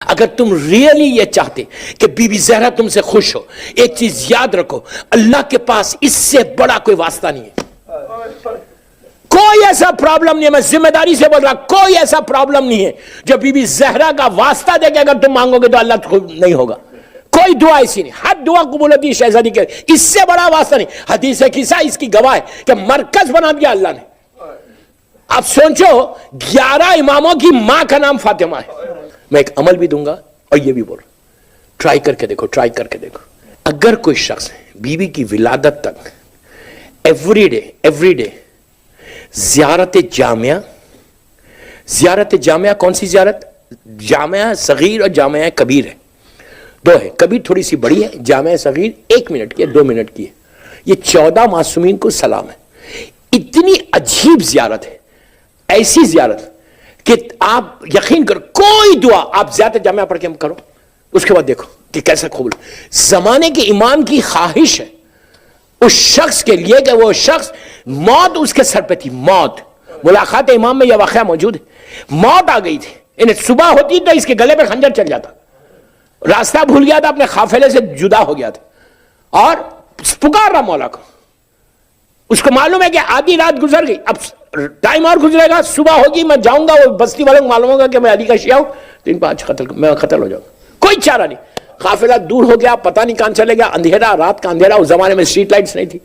اگر تم ریئلی یہ چاہتے کہ بی بی زہرا تم سے خوش ہو، ایک چیز یاد رکھو، اللہ کے پاس اس سے بڑا کوئی واسطہ نہیں ہے۔ کوئی ایسا پرابلم نہیں ہے، میں ذمہ داری سے بول رہا، کوئی ایسا پرابلم نہیں ہے جو بی بی زہرا کا واسطہ دے کے اگر تم مانگو گے تو اللہ نہیں ہوگا۔ کوئی دعا ایسی نہیں، ہر دعا قبول ہوتی ہے شہزادی کے، اس سے بڑا واسطہ نہیں۔ حدیث قصہ اس کی گواہ ہے کہ مرکز بنا دیا اللہ نے۔ اب سوچو 11 اماموں کی ماں کا نام فاطمہ ہے۔ میں ایک عمل بھی دوں گا اور یہ بھی بول رہا ہوں، ٹرائی کر کے دیکھو، ٹرائی کر کے دیکھو۔ اگر کوئی شخص بیوی کی ولادت تک ایوری ڈے زیارت جامعہ کون سی زیارت؟ جامعہ صغیر اور جامعہ کبیر ہے، دو ہے۔ کبیر تھوڑی سی بڑی ہے، جامعہ صغیر 1 منٹ کی ہے، 2 منٹ کی ہے۔ یہ 14 معصومین کو سلام ہے۔ اتنی عجیب زیارت ہے، ایسی زیارت کہ آپ یقین کرو کوئی دعا آپ زیادہ جامعہ پڑھ کے کرو، اس کے بعد دیکھو کہ کیسا قبول۔ زمانے کے امام کی خواہش ہے اس شخص کے لیے کہ وہ شخص موت اس کے سر پہ تھی، موت۔ ملاقات امام میں یہ واقعہ موجود ہے، موت آ گئی تھی، انہیں صبح ہوتی تو اس کے گلے پہ خنجر چل جاتا، راستہ بھول گیا تھا، اپنے قافلے سے جدا ہو گیا تھا اور پکار رہا مولا کو۔ اس کو معلوم ہے کہ آدھی رات گزر گئی، اب ٹائم اور گزرے گا، صبح ہوگی، میں جاؤں گا، وہ بستی والوں کو معلوم ہوگا کہ میں علی کا شیعہ ہوں، تو ان پہ آج میں قتل ہو جاؤں گا۔ کوئی چارہ نہیں، قافلہ دور ہو گیا، پتہ نہیں کہاں چلے گیا، اندھیرا، رات کا اندھیرا، اس زمانے میں اسٹریٹ لائٹس نہیں تھی۔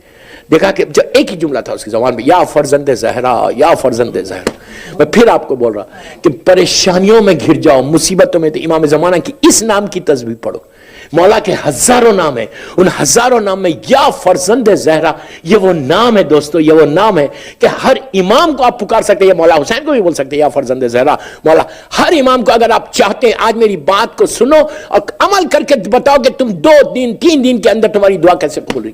دیکھا کہ جب ایک ہی جملہ تھا اس کی زبان میں، یا فرزند زہرا، یا فرزند زہرا۔ میں پھر آپ کو بول رہا کہ پریشانیوں میں گھر جاؤ، مصیبتوں میں، تو امام زمانہ کی اس نام کی تسبیح پڑھو۔ مولا کے ہزاروں نام ہیں، ان ہزاروں نام میں یا فرزند زہرا یہ وہ نام ہے دوستو، یہ وہ نام ہے کہ ہر امام کو آپ پکار سکتے ہیں۔ مولا حسین کو بھی بول سکتے ہیں یا فرزند زہرا مولا۔ ہر امام کو اگر آپ چاہتے ہیں آج میری بات کو سنو اور عمل کر کے بتاؤ کہ تم 2 دن 3 دن کے اندر تمہاری دعا کیسے قبول ہوئی۔